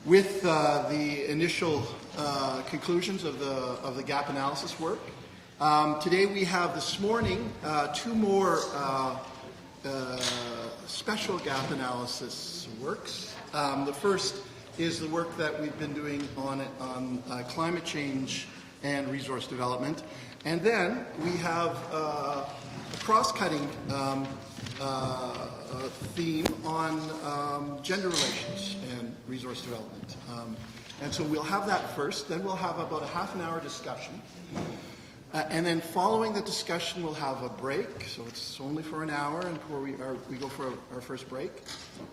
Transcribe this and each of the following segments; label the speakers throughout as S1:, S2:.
S1: with the initial conclusions of the gap analysis work. Today we have this morning two more special gap analysis works. The first is the work that we've been doing on climate change and resource development. And then we have a cross-cutting theme on gender relations and resource development. And so we'll have that first, then we'll have about a half an hour discussion. And then following the discussion, we'll have a break. So it's only for an hour and before we go for our first break.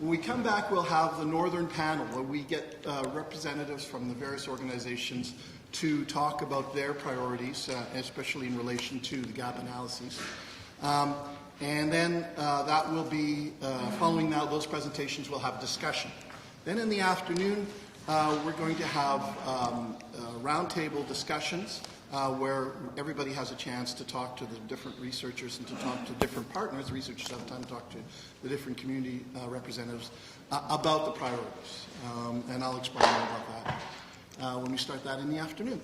S1: When we come back, we'll have the Northern panel where we get representatives from the various organizations to talk about their priorities, especially in relation to the gap analyses. And then that will be, following now those presentations, we'll have a discussion. Then in the afternoon, we're going to have roundtable discussions where everybody has a chance to talk to the different researchers and to talk to different partners. Researchers have time to talk to the different community representatives about the priorities. And I'll explain more about that when we start that in the afternoon.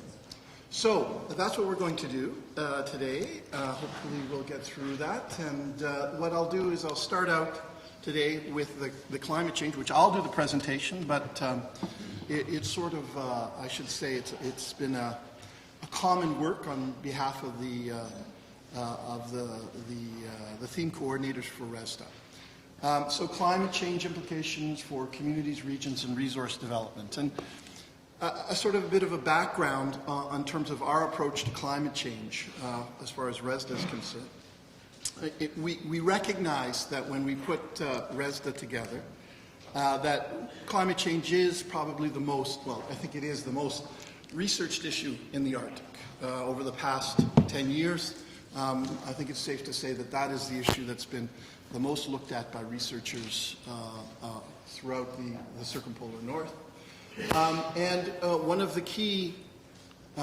S1: So that's what we're going to do today. Hopefully we'll get through that. And what I'll do is I'll start out today with the climate change, which I'll do the presentation, but it's sort of, I should say, it's been a common work on behalf of the theme coordinators for ReSDA. So climate change implications for communities, regions, and resource development. And a sort of a bit of a background in terms of our approach to climate change as far as ReSDA is concerned. We recognize that when we put ReSDA together, that climate change is probably the most, well, I think it is the most researched issue in the Arctic. Over the past 10 years, I think it's safe to say that that is the issue that's been the most looked at by researchers throughout the circumpolar north. And one of the key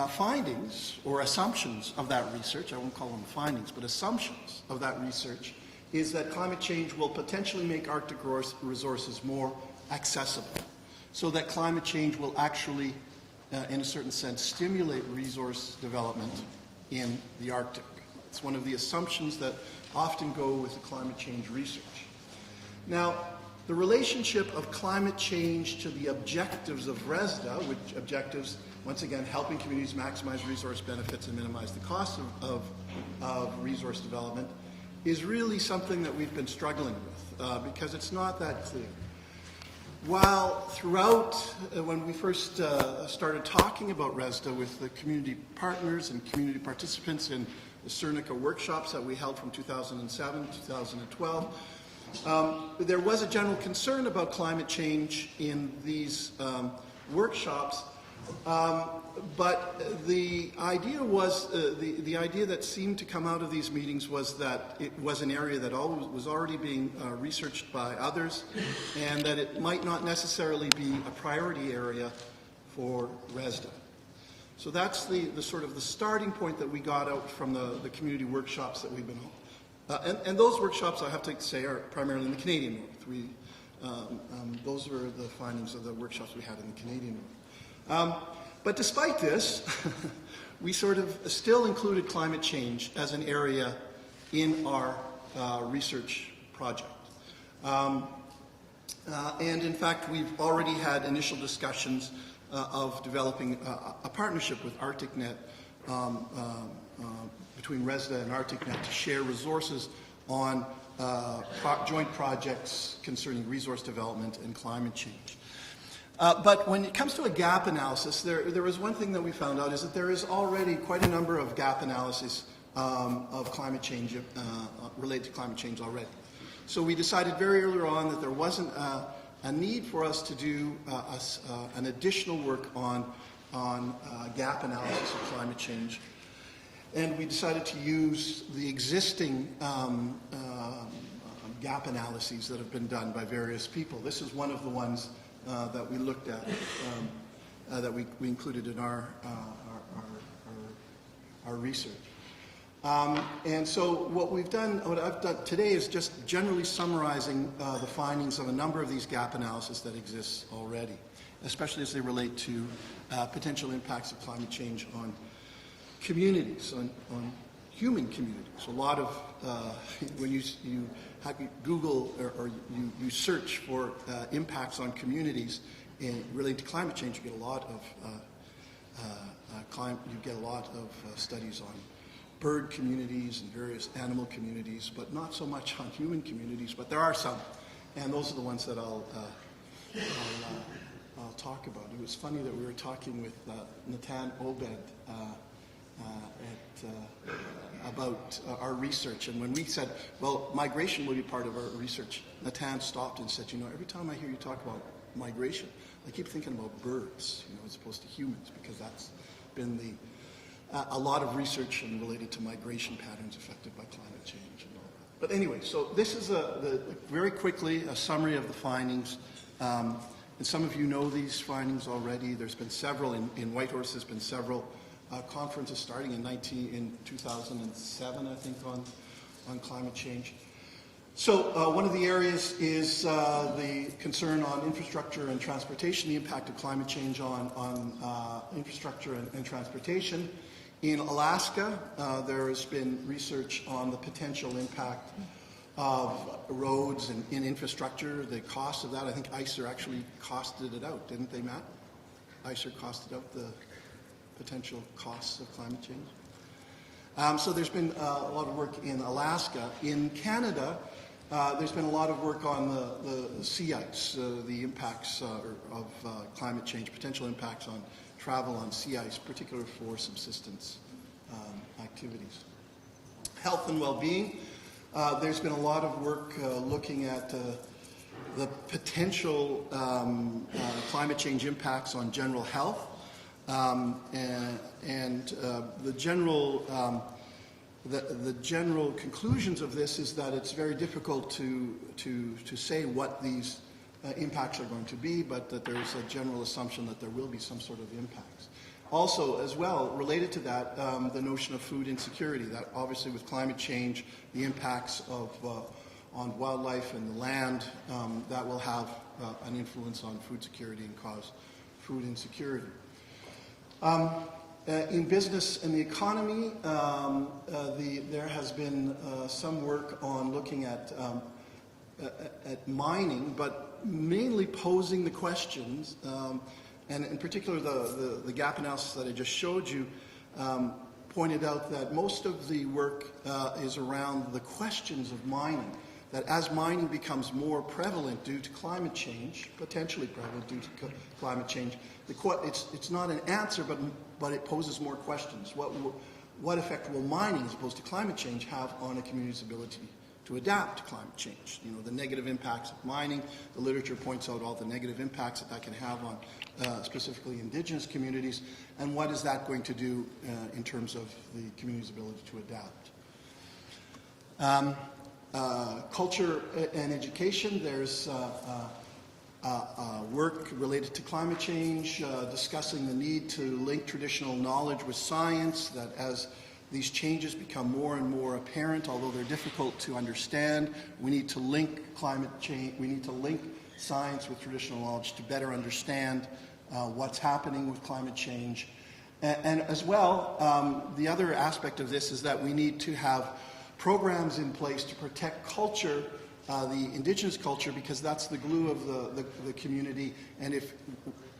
S1: findings or assumptions of that research, I won't call them findings, but assumptions of that research, is that climate change will potentially make Arctic resources more accessible. So that climate change will actually, in a certain sense, stimulate resource development in the Arctic. It's one of the assumptions that often go with the climate change research. Now, the relationship of climate change to the objectives of ReSDA, which objectives, once again, helping communities maximize resource benefits and minimize the cost of resource development, is really something that we've been struggling with because it's not that clear. While throughout, when we first started talking about ReSDA with the community partners and community participants in the Cernica workshops that we held from 2007 to 2012, there was a general concern about climate change in these workshops, but the idea was, the idea that seemed to come out of these meetings was that it was an area that was already being researched by others, and that it might not necessarily be a priority area for ReSDA. So that's the sort of the starting point that we got out from the community workshops that we've been holding. And those workshops, I have to say, are primarily in the Canadian North. Those were the findings of the workshops we had in the Canadian North. But despite this, we sort of still included climate change as an area in our research project. And in fact, we've already had initial discussions of developing a partnership with ArcticNet between ReSDA and ArcticNet to share resources on joint projects concerning resource development and climate change. But when it comes to a gap analysis, there was one thing that we found out is that there is already quite a number of gap analyses of climate change related to climate change already. So we decided very early on that there wasn't a need for us to do an additional work on gap analysis of climate change. And we decided to use the existing gap analyses that have been done by various people. This is one of the ones that we looked at, that we included in our research. And so what I've done today is just generally summarizing the findings of a number of these gap analyses that exist already, especially as they relate to potential impacts of climate change on communities, on human communities. A lot of, when you Google or you search for impacts on communities related to climate change, you get a lot of studies on bird communities and various animal communities, but not so much on human communities, but there are some. And those are the ones that I'll talk about. It was funny that we were talking with Natan Obed about our research, and when we said, well, migration will be part of our research, Natan stopped and said, every time I hear you talk about migration, I keep thinking about birds, as opposed to humans, because that's been a lot of research related to migration patterns affected by climate change and all that. But anyway, so this is very quickly a summary of the findings. And some of you know these findings already. There's been several, in Whitehorse there's been several conferences starting in 2007, I think, on climate change. So one of the areas is the concern on infrastructure and transportation, the impact of climate change on infrastructure and transportation. In Alaska, there has been research on the potential impact of roads and in infrastructure, the cost of that. I think ICER actually costed it out, didn't they, Matt? ICER costed out the potential costs of climate change. So there's been a lot of work in Alaska. In Canada, there's been a lot of work on the sea ice, the impacts of climate change, potential impacts on travel on sea ice, particularly for subsistence activities. Health and well-being. There's been a lot of work looking at the potential climate change impacts on general health, and the general conclusions of this is that it's very difficult to say what these impacts are going to be, but that there's a general assumption that there will be some sort of impacts. Also, as well, related to that, the notion of food insecurity, that obviously with climate change, the impacts on wildlife and the land, that will have an influence on food security and cause food insecurity. In business and the economy, there has been some work on looking at mining, but mainly posing the questions, and in particular the gap analysis that I just showed you pointed out that most of the work is around the questions of mining, that as mining becomes more prevalent due to climate change, potentially prevalent due to climate change, it's not an answer, but it poses more questions. What effect will mining, as opposed to climate change, have on a community's ability to adapt to climate change? The negative impacts of mining. The literature points out all the negative impacts that can have on specifically Indigenous communities, and what is that going to do in terms of the community's ability to adapt? Culture and education. There's work related to climate change, discussing the need to link traditional knowledge with science, that as these changes become more and more apparent, although they're difficult to understand, we need to link climate change, we need to link science with traditional knowledge to better understand what's happening with climate change. And as well, the other aspect of this is that we need to have programs in place to protect culture, the Indigenous culture, because that's the glue of the community. And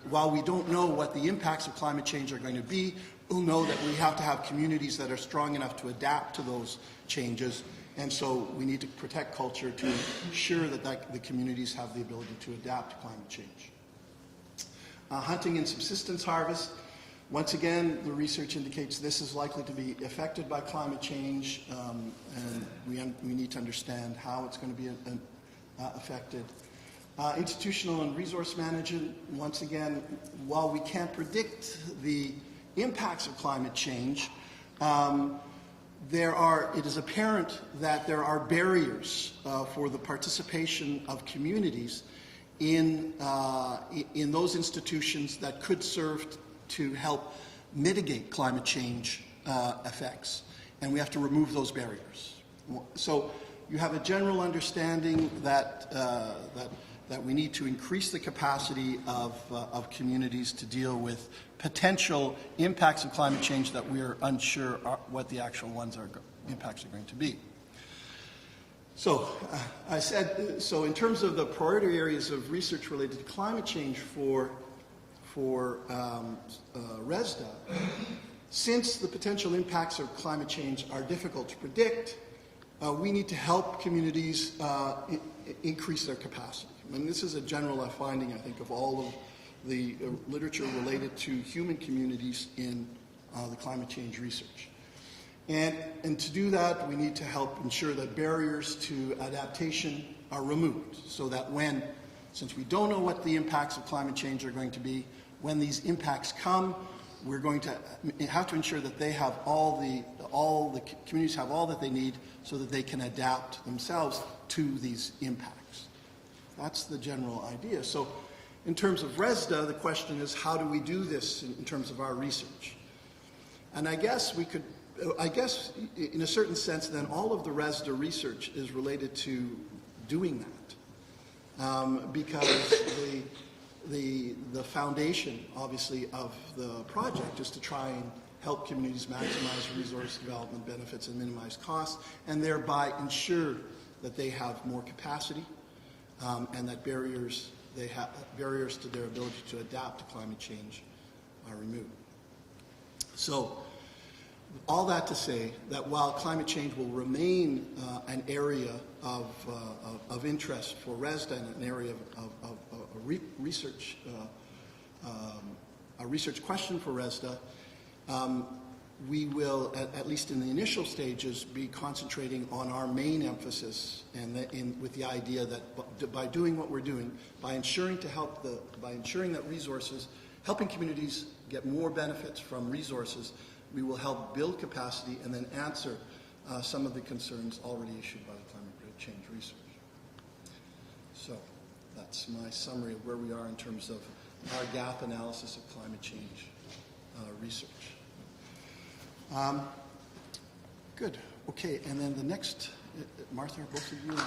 S1: while we don't know what the impacts of climate change are going to be, we'll know that we have to have communities that are strong enough to adapt to those changes. And so we need to protect culture to ensure that the communities have the ability to adapt to climate change. Hunting and subsistence harvest. Once again, the research indicates this is likely to be affected by climate change, and we need to understand how it's going to be affected. Institutional and resource management. Once again, while we can't predict the impacts of climate change, it is apparent that there are barriers for the participation of communities in those institutions that could serve to help mitigate climate change effects. and we have to remove those barriers. So you have a general understanding that, that we need to increase the capacity of communities to deal with potential impacts of climate change that we are unsure what the actual impacts are going to be. So I said, so in terms of the priority areas of research related to climate change for ReSDA, since the potential impacts of climate change are difficult to predict, we need to help communities increase their capacity. And this is a general finding, I think, of all of the literature related to human communities in the climate change research. And to do that, we need to help ensure that barriers to adaptation are removed, so that since we don't know what the impacts of climate change are going to be, when these impacts come, we're going to have to ensure that they have all the communities have all that they need so that they can adapt themselves to these impacts. That's the general idea. So in terms of ReSDA, the question is, how do we do this in terms of our research? And I guess in a certain sense, then all of the ReSDA research is related to doing that. Because the foundation, obviously, of the project is to try and help communities maximize resource development benefits and minimize costs, and thereby ensure that they have more capacity and that barriers to their ability to adapt to climate change are removed. So all that to say that while climate change will remain an area of interest for ReSDA and an area of research, a research question for ReSDA, we will, at least in the initial stages, be concentrating on our main emphasis, and with the idea that by doing what we're doing, by ensuring that resources, helping communities get more benefits from resources, we will help build capacity and then answer some of the concerns already issued by the climate change research. So that's my summary of where we are in terms of our gap analysis of climate change research. Good. Okay, and then the next, Martha, both of you, Suzanne.